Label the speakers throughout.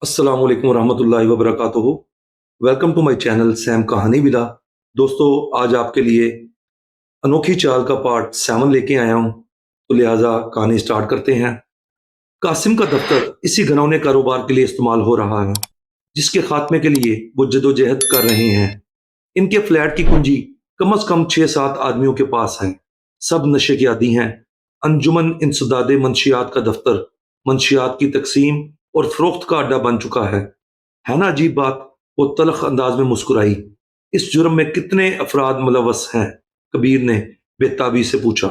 Speaker 1: अस्सलाम वालेकुम रहमतुल्लाहि व बरकातुहू। Welcome to my channel Sam कहानी विदा। दोस्तों, आज आपके लिए अनोखी चाल का पार्ट 7 लेके आया हूँ, तो लिहाजा कहानी स्टार्ट करते हैं। कासिम का दफ्तर इसी घिनौने कारोबार के लिए इस्तेमाल हो रहा है जिसके खात्मे के लिए वो जदोजहद कर रहे हैं। इनके फ्लैट की कुंजी कम से कम 6-7 आदमियों के पास है। सब नशे के आदी हैं। अंजुमन इंसदादे मंशियात का दफ्तर मंशियात की तकसीम और फरोख्त का अड्डा बन चुका है ना अजीब बात। वो तलख अंदाज में मुस्कुराई। इस जुर्म में कितने अफराद मुलवस हैं? कबीर ने बेताबी से पूछा।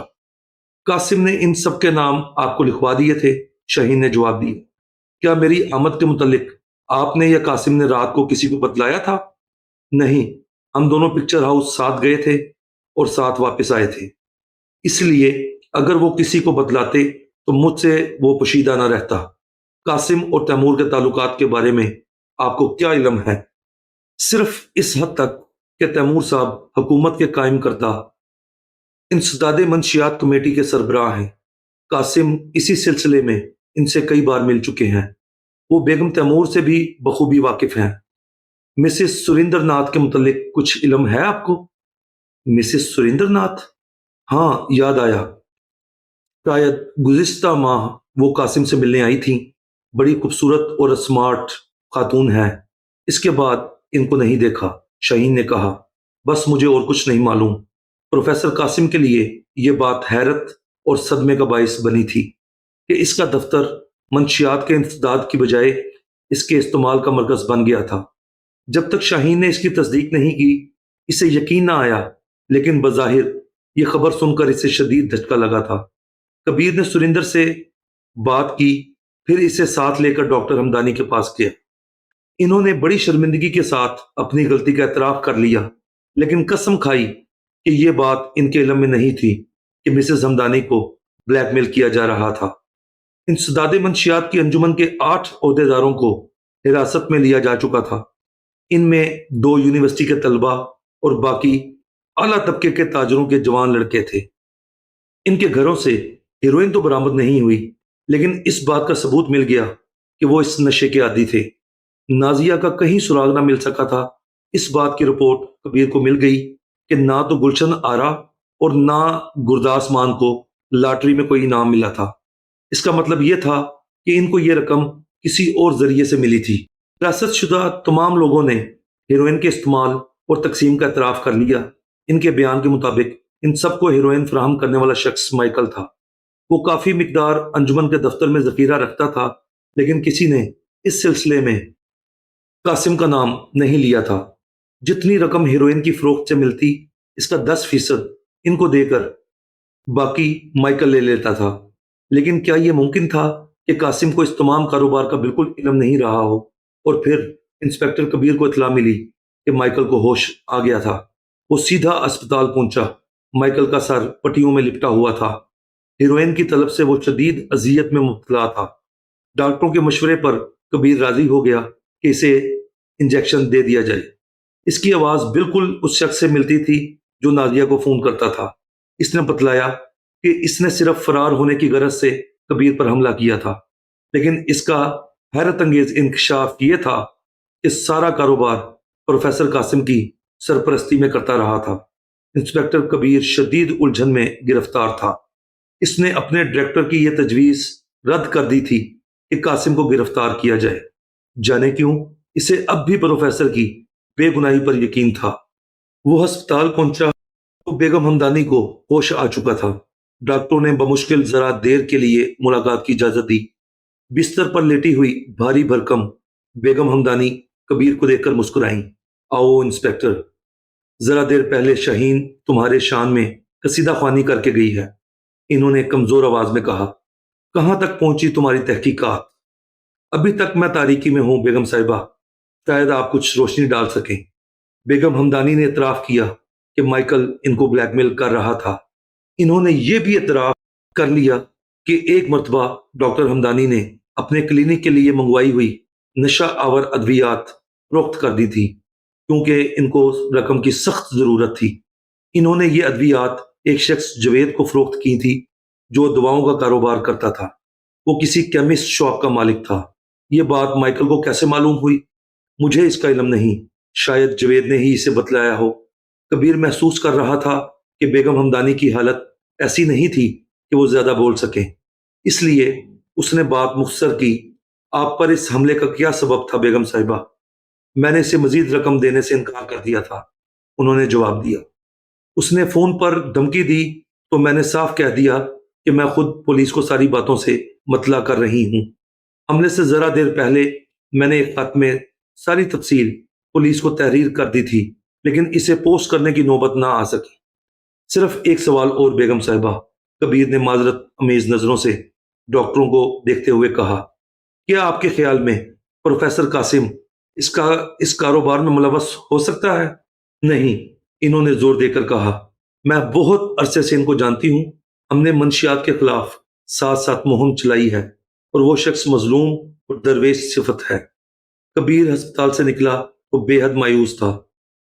Speaker 1: कासिम ने इन सब के नाम आपको लिखवा दिए थे, शहीन ने जवाब दिया। क्या मेरी आमद के मुतल्लिक आपने या कासिम ने रात को किसी को बतलाया था? नहीं, हम दोनों पिक्चर हाउस साथ गए थे और साथ वापस आए थे। इसलिए अगर वो किसी को बतलाते तो मुझसे वो पोशीदा न रहता। कासिम और तैमूर के ताल्लुकात के बारे में आपको क्या इल्म है? सिर्फ इस हद तक कि तैमूर साहब हुकूमत के कायम करदा इंसदाद मंशियात कमेटी के सरबराह हैं। कासिम इसी सिलसिले में इनसे कई बार मिल चुके हैं। वो बेगम तैमूर से भी बखूबी वाकिफ हैं। मिसेस सुरेंद्र नाथ के मुतल्लिक कुछ इल्म है आपको? मिसेस सुरेंद्र नाथ? हाँ, याद आया। शायद गुज़िश्ता माह वो कासिम से मिलने आई थीं। बड़ी खूबसूरत और स्मार्ट खातून है। इसके बाद इनको नहीं देखा, शाहीन ने कहा। बस मुझे और कुछ नहीं मालूम। प्रोफेसर कासिम के लिए ये बात हैरत और सदमे का बायस बनी थी कि इसका दफ्तर मंशियात के इंसदाद की बजाय इसके इस्तेमाल का मरकज बन गया था। जब तक शाहीन ने इसकी तस्दीक नहीं की, इसे यकीन ना आया, लेकिन बज़ाहिर ये खबर सुनकर इसे शदीद धचका लगा था। कबीर ने सुरिंदर से बात की, फिर इसे साथ लेकर डॉक्टर हमदानी के पास गया। इन्होंने बड़ी शर्मिंदगी के साथ अपनी गलती का एतराफ कर लिया, लेकिन कसम खाई कि यह बात इनके इल्म में नहीं थी कि मिसेस हमदानी को ब्लैकमेल किया जा रहा था। इंसदादे मंशियात की अंजुमन के 8 ओहदेदारों को हिरासत में लिया जा चुका था। इनमें 2 यूनिवर्सिटी के तलबा और बाकी आला तबके के ताजरों के जवान लड़के थे। इनके घरों से हीरोइन तो बरामद नहीं हुई, लेकिन इस बात का सबूत मिल गया कि वो इस नशे के आदी थे। नाजिया का कहीं सुराग ना मिल सका था। इस बात की रिपोर्ट कबीर को मिल गई कि ना तो गुलशन आरा और ना गुरदास मान को लॉटरी में कोई इनाम मिला था। इसका मतलब यह था कि इनको ये रकम किसी और जरिए से मिली थी। हिरासत शुदा तमाम लोगों ने हीरोइन के इस्तेमाल और तकसीम का एतराफ़ कर लिया। इनके बयान के मुताबिक इन सबको हीरोइन फराहम करने वाला शख्स माइकल था। वो काफ़ी मिकदार अंजुमन के दफ्तर में जखीरा रखता था, लेकिन किसी ने इस सिलसिले में कासिम का नाम नहीं लिया था। जितनी रकम हीरोइन की फरोख्त से मिलती, इसका 10% इनको देकर बाकी माइकल ले लेता था। लेकिन क्या यह मुमकिन था कि कासिम को इस तमाम कारोबार का बिल्कुल इल्म नहीं रहा हो? और फिर इंस्पेक्टर कबीर को इत्तला मिली कि माइकल को होश आ गया था। वो सीधा अस्पताल पहुंचा। माइकल का सर पट्टियों में लिपटा हुआ था। हीरोइन की तलब से वो शदीद अजियत में मुब्तला था। डॉक्टरों के मशवरे पर कबीर राजी हो गया कि इसे इंजेक्शन दे दिया जाए। इसकी आवाज़ बिल्कुल उस शख्स से मिलती थी जो नादिया को फ़ोन करता था। इसने बतलाया कि इसने सिर्फ फरार होने की गरज से कबीर पर हमला किया था, लेकिन इसका हैरत अंगेज इंकशाफ ये था कि सारा कारोबार प्रोफेसर कासिम की सरपरस्ती में करता रहा था। इंस्पेक्टर कबीर शदीद उलझन में गिरफ्तार था। इसने अपने डायरेक्टर की यह तजवीज़ रद्द कर दी थी कि कासिम को गिरफ्तार किया जाए। जाने क्यों, इसे अब भी प्रोफेसर की बेगुनाही पर यकीन था। वो अस्पताल पहुंचा तो बेगम हमदानी को होश आ चुका था। डॉक्टरों ने बमुश्किल जरा देर के लिए मुलाकात की इजाजत दी। बिस्तर पर लेटी हुई भारी भरकम बेगम हमदानी कबीर को देखकर मुस्कुराई। आओ इंस्पेक्टर, जरा देर पहले शाहीन तुम्हारे शान में कसीदा ख्वानी करके गई है, इन्होंने कमजोर आवाज में कहा। कहां तक पहुंची तुम्हारी तहकीकात? अभी तक मैं तारीकी में हूं बेगम साहिबा, शायद आप कुछ रोशनी डाल सकें। बेगम हमदानी ने इतराफ किया कि माइकल इनको ब्लैकमेल कर रहा था। इन्होंने ये भी इतराफ कर लिया कि एक मर्तबा डॉक्टर हमदानी ने अपने क्लिनिक के लिए मंगवाई हुई नशा आवर अद्वियात फरोख्त कर दी थी, क्योंकि इनको रकम की सख्त ज़रूरत थी। इन्होंने ये अद्वियात एक शख्स जवेद को फरोख्त की थी, जो दवाओं का कारोबार करता था। वो किसी केमिस्ट शॉप का मालिक था। یہ بات مائیکل کو کیسے معلوم ہوئی؟ مجھے اس کا علم نہیں، شاید جوید نے ہی اسے بتلایا ہو۔ کبیر محسوس کر رہا تھا کہ بیگم ہمدانی کی حالت ایسی نہیں تھی کہ وہ زیادہ بول سکیں، اس لیے اس نے بات مختصر کی۔ آپ پر اس حملے کا کیا سبب تھا بیگم صاحبہ؟ میں نے اسے مزید رقم دینے سے انکار کر دیا تھا، انہوں نے جواب دیا۔ اس نے فون پر دھمکی دی تو میں نے صاف کہہ دیا کہ میں خود پولیس کو ساری باتوں سے مطلع کر رہی ہوں۔ حملے سے ذرا دیر پہلے میں نے ایک خط میں ساری تفصیل پولیس کو تحریر کر دی تھی، لیکن اسے پوسٹ کرنے کی نوبت نہ آ سکی۔ صرف ایک سوال اور بیگم صاحبہ، کبیر نے معذرت امیز نظروں سے ڈاکٹروں کو دیکھتے ہوئے کہا، کیا آپ کے خیال میں پروفیسر قاسم اس کاروبار میں ملوث ہو سکتا ہے؟ نہیں، انہوں نے زور دے کر کہا، میں بہت عرصے سے ان کو جانتی ہوں۔ ہم نے منشیات کے خلاف ساتھ ساتھ مہم چلائی ہے اور وہ شخص مظلوم اور درویش صفت ہے۔ کبیر ہسپتال سے نکلا تو بے حد مایوس تھا۔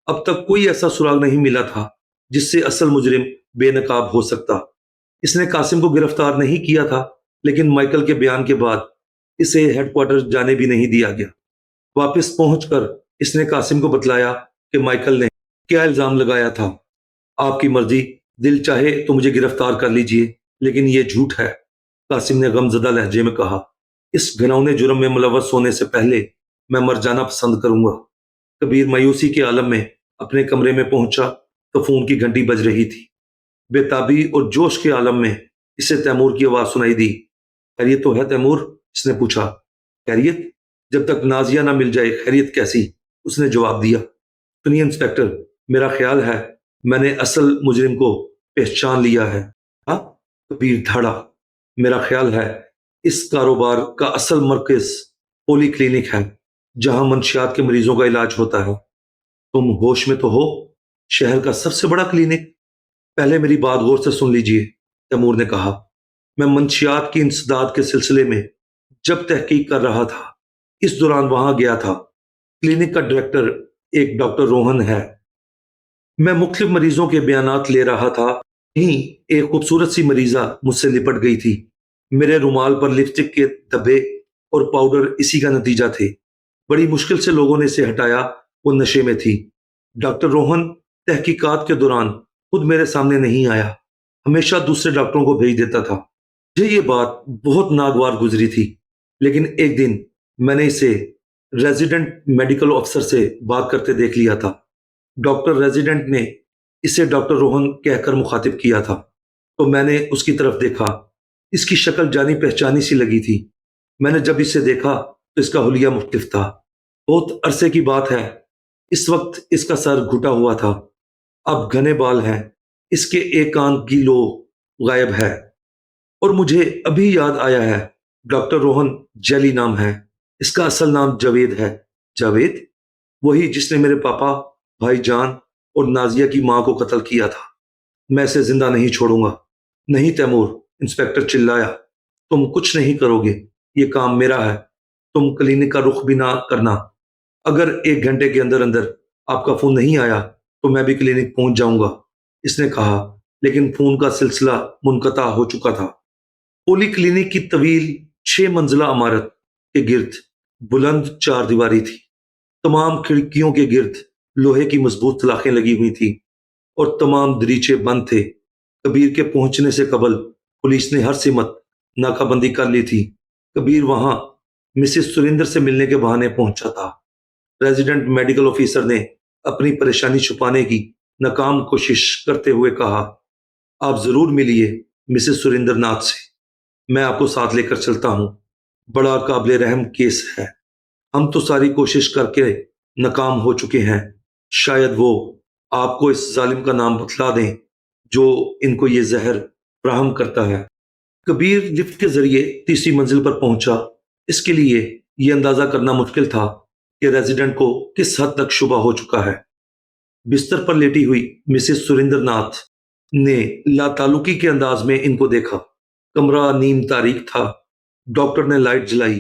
Speaker 1: اب تک کوئی ایسا سراغ نہیں ملا تھا جس سے اصل مجرم بے نقاب ہو سکتا۔ اس نے قاسم کو گرفتار نہیں کیا تھا، لیکن مائیکل کے بیان کے بعد اسے ہیڈ کوارٹر جانے بھی نہیں دیا گیا۔ واپس پہنچ کر اس نے قاسم کو بتلایا کہ مائیکل نے کیا الزام لگایا تھا۔ آپ کی مرضی، دل چاہے تو مجھے گرفتار کر لیجئے، لیکن یہ جھوٹ ہے، قاسم نے غمزدہ لہجے میں کہا۔ اس گھناؤنے جرم میں ملوث ہونے سے پہلے میں مر جانا پسند کروں گا۔ کبیر مایوسی کے عالم میں اپنے کمرے میں پہنچا تو فون کی گھنٹی بج رہی تھی۔ بے تابی اور جوش کے عالم میں اسے تیمور کی آواز سنائی دی۔ خیریت تو ہے تیمور؟ اس نے پوچھا۔ خیریت؟ جب تک نازیہ نہ مل جائے خیریت کیسی؟ اس نے جواب دیا۔ سنیے انسپیکٹر، میرا خیال ہے میں نے اصل مجرم کو پہچان لیا ہے۔ ہاں؟ کبیر دھڑا۔ میرا خیال ہے اس کاروبار کا اصل مرکز پولی کلینک ہے، جہاں منشیات کے مریضوں کا علاج ہوتا ہے۔ تم ہوش میں تو ہو؟ شہر کا سب سے بڑا کلینک؟ پہلے میری بات غور سے سن لیجئے، تیمور نے کہا۔ میں منشیات کی انسداد کے سلسلے میں جب تحقیق کر رہا تھا، اس دوران وہاں گیا تھا۔ کلینک کا ڈائریکٹر ایک ڈاکٹر روہن ہے۔ میں مختلف مریضوں کے بیانات لے رہا تھا، یہیں ایک خوبصورت سی مریضہ مجھ سے لپٹ گئی تھی۔ میرے رومال پر لپسٹک کے دھبے اور پاؤڈر اسی کا نتیجہ تھے۔ بڑی مشکل سے لوگوں نے اسے ہٹایا، وہ نشے میں تھی۔ ڈاکٹر روہن تحقیقات کے دوران خود میرے سامنے نہیں آیا، ہمیشہ دوسرے ڈاکٹروں کو بھیج دیتا تھا۔ مجھے یہ بات بہت ناگوار گزری تھی، لیکن ایک دن میں نے اسے ریزیڈنٹ میڈیکل افسر سے بات کرتے دیکھ لیا تھا۔ ڈاکٹر ریزیڈنٹ نے اسے ڈاکٹر روہن کہہ کر مخاطب کیا تھا، تو میں نے اس کی طرف دیکھا۔ اس کی شکل جانی پہچانی سی لگی تھی۔ میں نے جب اسے دیکھا تو اس کا حلیہ مختلف تھا۔ بہت عرصے کی بات ہے، اس وقت اس کا سر گھٹا ہوا تھا، اب گھنے بال ہیں، اس کے ایک کان کی لو غائب ہے۔ اور مجھے ابھی یاد آیا ہے، ڈاکٹر روہن جیلی نام ہے، اس کا اصل نام جاوید ہے۔ جاوید؟ وہی جس نے میرے پاپا، بھائی جان اور نازیہ کی ماں کو قتل کیا تھا۔ میں اسے زندہ نہیں چھوڑوں گا۔ نہیں تیمور، انسپیکٹر چلایا، تم کچھ نہیں کرو گے، یہ کام میرا ہے۔ تم کلینک کا رخ بھی نہ کرنا۔ اگر 1 گھنٹے کے اندر اندر آپ کا فون نہیں آیا تو میں بھی کلینک پہنچ جاؤں گا، اس نے کہا، لیکن فون کا سلسلہ منقطع ہو چکا تھا۔ پولی کلینک کی طویل 6 منزلہ عمارت کے گرد بلند 4 دیواری تھی۔ تمام کھڑکیوں کے گرد لوہے کی مضبوط سلاخیں لگی ہوئی تھیں اور تمام دریچے بند تھے۔ کبیر کے پہنچنے سے قبل پولیس نے ہر سمت ناکہ بندی کر لی تھی۔ کبیر وہاں مسز سریندر سے ملنے کے بہانے پہنچا تھا۔ ریزیڈنٹ میڈیکل آفیسر نے اپنی پریشانی چھپانے کی ناکام کوشش کرتے ہوئے کہا، آپ ضرور ملیے مسز سریندر ناتھ سے، میں آپ کو ساتھ لے کر چلتا ہوں۔ بڑا قابل رحم کیس ہے، ہم تو ساری کوشش کر کے ناکام ہو چکے ہیں۔ شاید وہ آپ کو اس ظالم کا نام بتلا دیں جو ان کو یہ زہر فراہم کرتا ہے۔ کبیر لفٹ کے ذریعے تیسری منزل پر پہنچا۔ اس کے لیے یہ اندازہ کرنا مشکل تھا کہ ریزیڈنٹ کو کس حد تک شبہ ہو چکا ہے۔ بستر پر لیٹی ہوئی مسز سریندر ناتھ نے لا تعلقی کے انداز میں ان کو دیکھا۔ کمرہ نیم تاریک تھا۔ ڈاکٹر نے لائٹ جلائی۔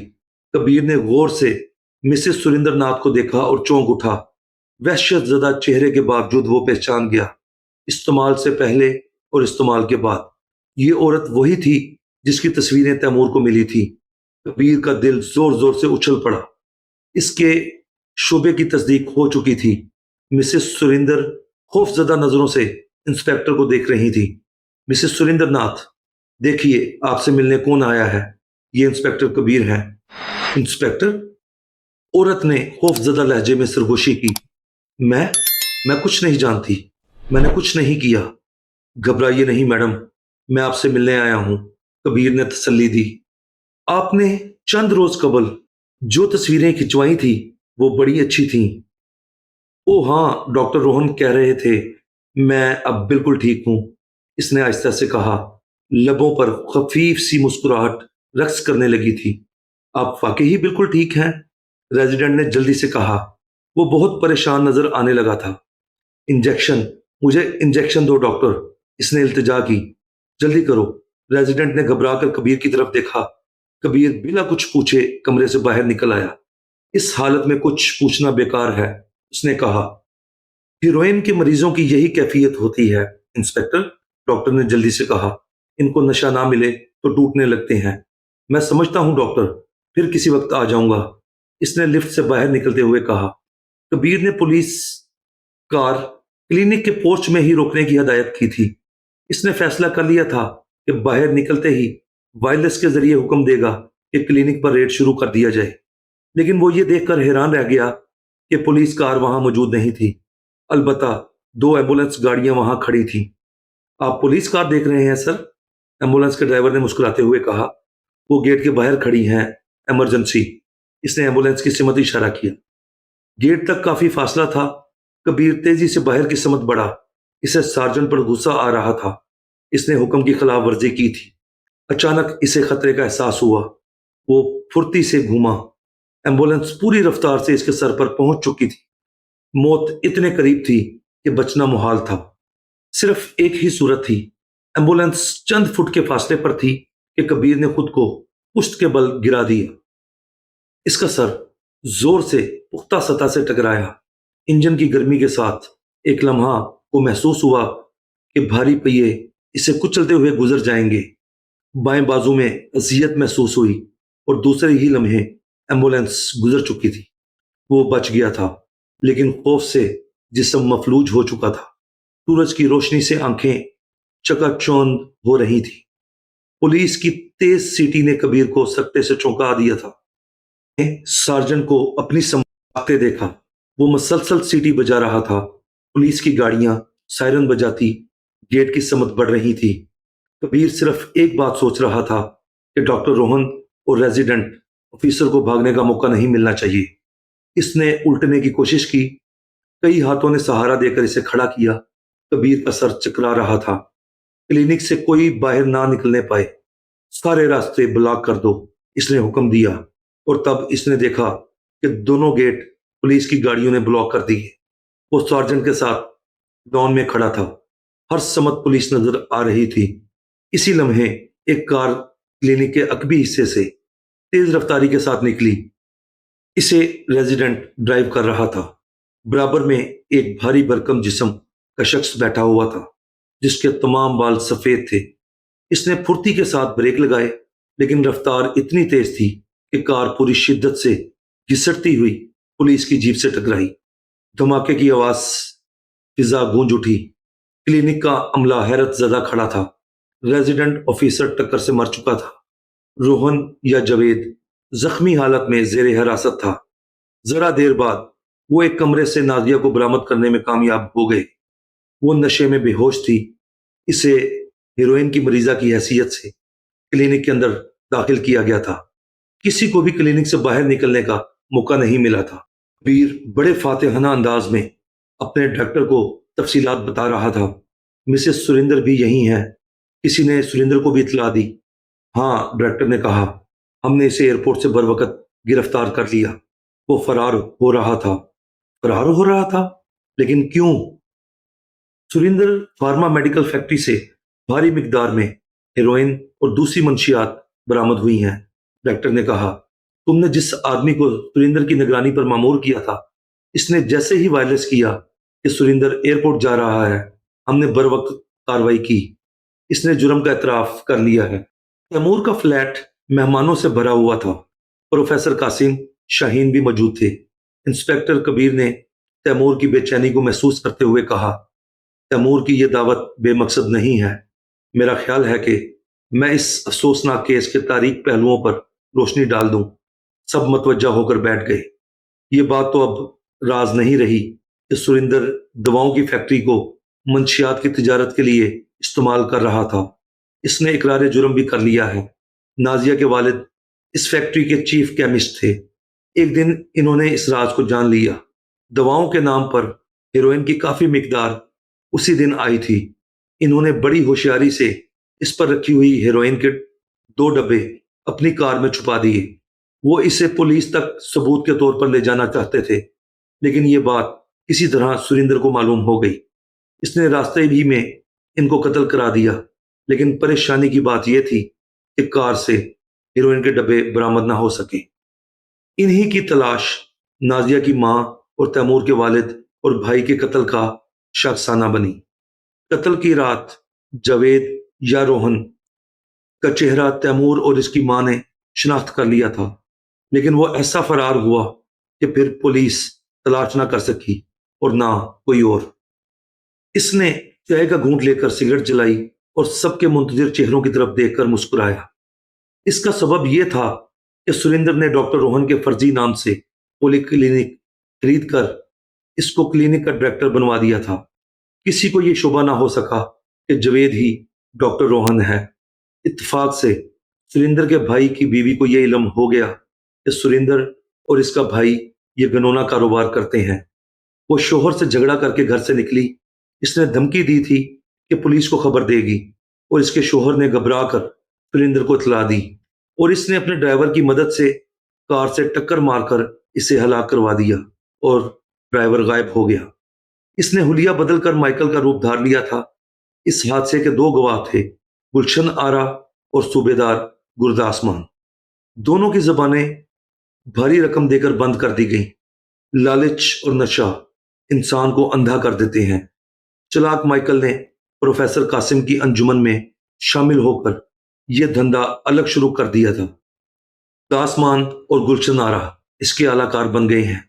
Speaker 1: کبیر نے غور سے مسز سریندر ناتھ کو دیکھا اور چونک اٹھا۔ وحشت زدہ چہرے کے باوجود وہ پہچان گیا، استعمال سے پہلے اور استعمال کے بعد۔ یہ عورت وہی تھی جس کی تصویریں تیمور کو ملی تھی۔ کبیر کا دل زور زور سے اچھل پڑا۔ اس کے شبے کی تصدیق ہو چکی تھی۔ مسز سریندر خوف زدہ نظروں سے انسپیکٹر کو دیکھ رہی تھی۔ مسز سریندر ناتھ، دیکھیے آپ سے ملنے کون آیا ہے، یہ انسپیکٹر کبیر ہیں۔ انسپیکٹر؟ عورت نے خوف زدہ لہجے میں سرگوشی کی۔ میں کچھ نہیں جانتی، میں نے کچھ نہیں کیا۔ گھبرائیے نہیں میڈم، میں آپ سے ملنے آیا ہوں، کبیر نے تسلی دی۔ آپ نے چند روز قبل جو تصویریں کھنچوائی تھی وہ بڑی اچھی تھیں۔ او ہاں، ڈاکٹر روہن کہہ رہے تھے۔ میں اب بالکل ٹھیک ہوں، اس نے آہستہ سے کہا۔ لبوں پر خفیف سی مسکراہٹ رقص کرنے لگی تھی۔ آپ واقعی بالکل ٹھیک ہیں؟ ریزیڈنٹ نے جلدی سے کہا۔ وہ بہت پریشان نظر آنے لگا تھا۔ انجیکشن، مجھے انجیکشن دو ڈاکٹر، اس نے التجا کی۔ جلدی کرو۔ ریزیڈنٹ نے گھبرا کر کبیر کی طرف دیکھا۔ کبیر بلا کچھ پوچھے کمرے سے باہر نکل آیا۔ اس حالت میں کچھ پوچھنا بیکار ہے، اس نے کہا۔ ہیروئن کے مریضوں کی یہی کیفیت ہوتی ہے انسپیکٹر، ڈاکٹر نے جلدی سے کہا۔ ان کو نشہ نہ ملے تو ٹوٹنے لگتے ہیں۔ میں سمجھتا ہوں ڈاکٹر، پھر کسی وقت آ جاؤں گا، اس نے لفٹ سے باہر نکلتے ہوئے کہا۔ کبیر نے پولیس کار کلینک کے پورچ میں ہی روکنے کی ہدایت کی تھی۔ اس نے فیصلہ کر لیا تھا کہ باہر نکلتے ہی وائرلیس کے ذریعے حکم دے گا کہ کلینک پر ریڈ شروع کر دیا جائے، لیکن وہ یہ دیکھ کر حیران رہ گیا کہ پولیس کار وہاں موجود نہیں تھی۔ البتہ 2 ایمبولینس گاڑیاں وہاں کھڑی تھیں۔ آپ پولیس کار دیکھ رہے ہیں سر؟ ایمبولینس کے ڈرائیور نے مسکراتے ہوئے کہا۔ وہ گیٹ کے باہر کھڑی ہیں، ایمرجنسی، اس نے ایمبولینس کی سمت اشارہ کیا۔ گیٹ تک کافی فاصلہ تھا۔ کبیر تیزی سے باہر کی سمت بڑھا۔ اسے سارجنٹ پر غصہ آ رہا تھا، اس نے حکم کی خلاف ورزی کی تھی۔ اچانک اسے خطرے کا احساس ہوا۔ وہ پھرتی سے گھوما۔ ایمبولینس پوری رفتار سے اس کے سر پر پہنچ چکی تھی۔ موت اتنے قریب تھی کہ بچنا محال تھا۔ صرف ایک ہی صورت تھی۔ ایمبولینس چند فٹ کے فاصلے پر تھی کہ کبیر نے خود کو پشت کے بل گرا دیا۔ اس کا سر زور سے پختہ سطح سے ٹکرایا۔ انجن کی گرمی کے ساتھ ایک لمحہ کو محسوس ہوا کہ بھاری پہیے اسے کچلتے ہوئے گزر جائیں گے۔ بائیں بازو میں اذیت محسوس ہوئی اور دوسرے ہی لمحے ایمبولینس گزر چکی تھی۔ وہ بچ گیا تھا، لیکن خوف سے جسم مفلوج ہو چکا تھا۔ سورج کی روشنی سے آنکھیں چکا چوند ہو رہی تھی۔ پولیس کی تیز سیٹی نے کبیر کو سکتے سے چونکا دیا تھا۔ سارجنٹ کو اپنی سماعتیں دیکھا۔ وہ مسلسل سیٹی بجا رہا تھا۔ پولیس کی گاڑیاں سائرن بجاتی گیٹ کی سمت بڑھ رہی تھی۔ کبیر صرف ایک بات سوچ رہا تھا کہ ڈاکٹر روہن اور ریزیڈنٹ آفیسر کو بھاگنے کا موقع نہیں ملنا چاہیے۔ اس نے الٹنے کی کوشش کی۔ کئی ہاتھوں نے سہارا دے کر اسے کھڑا کیا۔ کبیر کا سر چکرا رہا تھا۔ کلینک سے کوئی باہر نہ نکلنے پائے۔ سارے راستے بلاک کر دو، اس نے حکم دیا، اور تب اس نے دیکھا کہ دونوں گیٹ پولیس کی گاڑیوں نے بلاک کر دیے۔ وہ سارجنٹ کے ساتھ ڈاؤن میں کھڑا تھا۔ ہر سمت پولیس نظر آ رہی تھی۔ اسی لمحے ایک کار کلینک کے عقبی حصے سے تیز رفتاری کے ساتھ نکلی۔ اسے ریزیڈنٹ ڈرائیو کر رہا تھا۔ برابر میں ایک بھاری بھرکم جسم کا شخص بیٹھا ہوا تھا، جس کے تمام بال سفید تھے۔ اس نے پھرتی کے ساتھ بریک لگائے، لیکن رفتار اتنی تیز تھی کہ کار پوری شدت سے گھسٹتی ہوئی پولیس کی جیپ سے ٹکرائی۔ دھماکے کی آواز فضا گونج اٹھی۔ کلینک کا عملہ حیرت زدہ کھڑا تھا۔ ریزیڈنٹ آفیسر ٹکر سے مر چکا تھا۔ روہن یا جاوید زخمی حالت میں زیر حراست تھا۔ ذرا دیر بعد وہ ایک کمرے سے نازیہ کو برآمد کرنے میں کامیاب ہو گئے۔ وہ نشے میں بے ہوش تھی۔ اسے ہیروئن کی مریضہ کی حیثیت سے کلینک کے اندر داخل کیا گیا تھا۔ کسی کو بھی کلینک سے باہر نکلنے کا موقع نہیں ملا تھا۔ کبیر بڑے فاتحانہ انداز میں اپنے ڈاکٹر کو تفصیلات بتا رہا تھا۔ مسز سریندر بھی یہی ہیں؟ کسی نے سریندر کو بھی اطلاع دی؟ ہاں، ڈائریکٹر نے کہا، ہم نے اسے ایئرپورٹ سے بروقت گرفتار کر لیا۔ وہ فرار ہو رہا تھا۔ فرار ہو رہا تھا؟ لیکن کیوں؟ سریندر فارما میڈیکل فیکٹری سے بھاری مقدار میں ہیروئن اور دوسری منشیات برآمد ہوئی ہیں، ڈائریکٹر نے کہا۔ تم نے جس آدمی کو سریندر کی نگرانی پر مامور کیا تھا، اس نے جیسے ہی وائرلیس کیا کہ سریندر ایئرپورٹ جا رہا ہے، ہم نے بروقت کارروائی کی۔ اس نے جرم کا اعتراف کر لیا ہے۔ تیمور کا فلیٹ मेहमानों से भरा हुआ था। प्रोफेसर कासिम शाहीन भी मौजूद थे। इंस्पेक्टर कबीर ने तैमूर की बेचैनी को महसूस करते हुए कहा, तैमूर की यह दावत बेमकसद नहीं है। मेरा ख्याल है कि मैं इस अफसोसनाक केस के तारीख पहलुओं पर रोशनी डाल दूं। सब मतवज्जा होकर बैठ गए। ये बात तो अब राज नहीं रही कि सुरिंदर दवाओं की फैक्ट्री को मंशियात की तिजारत के लिए इस्तेमाल कर रहा था। इसने इकरार जुर्म भी कर लिया है। नाजिया के वालिद इस फैक्ट्री के चीफ केमिस्ट थे। एक दिन इन्होंने इस राज को जान लिया। दवाओं के नाम पर हेरोइन की काफी मिकदार उसी दिन आई थी। इन्होंने बड़ी होशियारी से इस पर रखी हुई हेरोइन के 2 डब्बे अपनी कार में छुपा दिए। वो इसे पुलिस तक सबूत के तौर पर ले जाना चाहते थे, लेकिन ये बात किसी तरह सुरिंदर को मालूम हो गई। इसने रास्ते भी में इनको कत्ल करा दिया। लेकिन परेशानी की बात यह थी कि कार से हीरोइन के डब्बे बरामद ना हो सके। इन्हीं की तलाश नाजिया की मां और तैमूर के वालिद और भाई के कत्ल का शाखसाना बनी। कत्ल की रात जावेद या रोहन का चेहरा तैमूर और इसकी मां ने शनाख्त कर लिया था, लेकिन वो ऐसा फरार हुआ कि फिर पुलिस तलाश ना कर सकी और ना कोई और। इसने चाय का घूंट लेकर सिगरेट जलाई और सबके मुंतजिर चेहरों की तरफ देखकर मुस्कुराया। इसका सबब यह था कि सुरेंद्र ने डॉक्टर रोहन के फर्जी नाम से पोली क्लिनिक खरीद कर इसको क्लिनिक का डायरेक्टर बनवा दिया था। किसी को यह शुबा ना हो सका कि जवेद ही डॉक्टर रोहन है। इत्तेफाक से सुरेंद्र के भाई की बीवी को यह इल्म हो गया कि सुरेंद्र और इसका भाई ये गनोना कारोबार करते हैं। वो शोहर से झगड़ा करके घर से निकली। इसने धमकी दी थी कि पुलिस को खबर देगी और इसके शोहर ने घबरा कर सुरेंद्र को इतला दी और इसने अपने ड्राइवर की मदद से कार से टक्कर मारकर इसे हलाक करवा दिया और ड्राइवर गायब हो गया। इसने हुलिया बदलकर माइकल का रूप धार लिया था। इस हादसे के 2 गवाह थे, गुलशन आरा और सूबेदार गुरदास मान। दोनों की जबानें भारी रकम देकर बंद कर दी गई। लालच और नशा इंसान को अंधा कर देते हैं। चलाक माइकल ने प्रोफेसर कासिम की अंजुमन में शामिल होकर यह धंधा अलग शुरू कर दिया था। दासमान और गुलशन आरा इसके आलाकार बन गए हैं,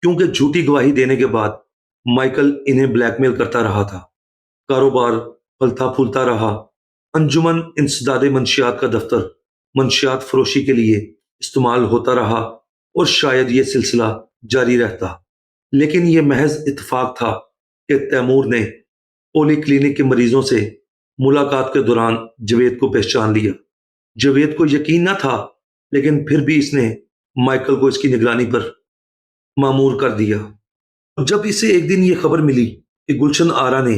Speaker 1: क्योंकि झूठी गवाही देने के बाद माइकल इन्हें ब्लैकमेल करता रहा था। कारोबार फलता फूलता रहा। अंजुमन इंसदादे मंशियात का दफ्तर मंशियात फरोशी के लिए इस्तेमाल होता रहा और शायद ये सिलसिला जारी रहता। लेकिन यह महज इत्तेफाक था कि तैमूर ने पोली क्लिनिक के मरीजों से मुलाकात के दौरान जवेद को पहचान लिया। जवेद को यकीन न था, लेकिन फिर भी इसने माइकल को इसकी निगरानी पर मामूर कर दिया। जब इसे एक दिन यह खबर मिली कि गुलशन आरा ने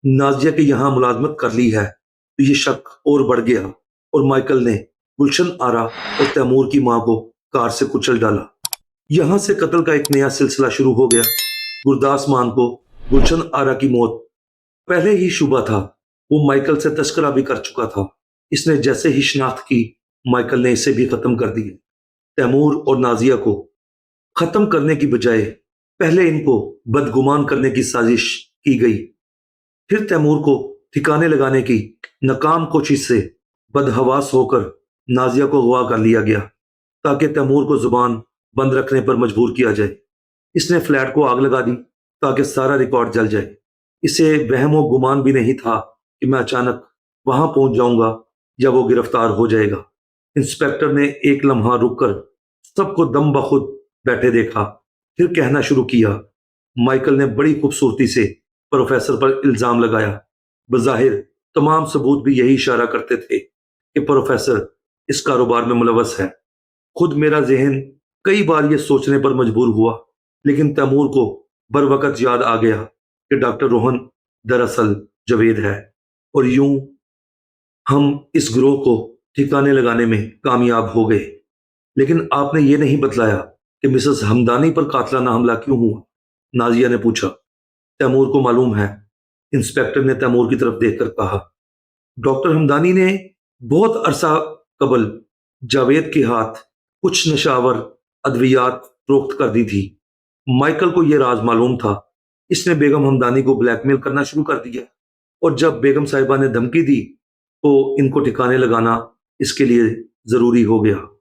Speaker 1: नाजिया के यहां मुलाजमत कर ली है, तो यह शक और बढ़ गया और माइकल ने गुलशन आरा और तैमूर की मां को कार से कुचल डाला। यहां से कत्ल का एक नया सिलसिला शुरू हो गया। गुरदास मान को गुलशन आरा की मौत पहले ही शुबा था। वो माइकल से तस्करा भी कर चुका था। इसने जैसे ही शनाख्त की, माइकल ने इसे भी खत्म कर दिया। तैमूर और नाजिया को खत्म करने की बजाय पहले इनको बदगुमान करने की साजिश की गई। फिर तैमूर को ठिकाने लगाने की नाकाम कोशिश से बदहवास होकर नाजिया को अगवा कर लिया गया, ताकि तैमूर को जुबान बंद रखने पर मजबूर किया जाए। इसने फ्लैट को आग लगा दी ताकि सारा रिकॉर्ड जल जाए। इसे वहम व गुमान भी नहीं था कि मैं अचानक वहां पहुंच जाऊंगा या वो गिरफ्तार हो जाएगा। इंस्पेक्टर ने एक लम्हा रुककर सबको दम बखुद बैठे देखा, फिर कहना शुरू किया। माइकल ने बड़ी खूबसूरती से प्रोफेसर पर इल्जाम लगाया। बज़ाहिर तमाम सबूत भी यही इशारा करते थे कि प्रोफेसर इस कारोबार में मुलवस है। खुद मेरा जहन कई बार ये सोचने पर मजबूर हुआ, लेकिन तैमूर को बर वक्त याद आ गया कि डॉक्टर रोहन दरअसल जवेद है, और यूं हम इस ग्रोह को ठिकाने लगाने में कामयाब हो गए। लेकिन आपने ये नहीं बतलाया कि मिसेस हमदानी पर कातलाना हमला क्यों हुआ? नाजिया ने पूछा। तैमूर को मालूम है, इंस्पेक्टर ने तैमूर की तरफ देखकर कहा। डॉक्टर हमदानी ने बहुत अरसा कबल जावेद के हाथ कुछ नशावर अद्वियात फरोख्त कर दी थी। माइकल को यह राज मालूम था। इसने बेगम हमदानी को ब्लैकमेल करना शुरू कर दिया, और जब बेगम साहिबा ने धमकी दी तो इनको ठिकाने लगाना इसके लिए ضروری ہو گیا۔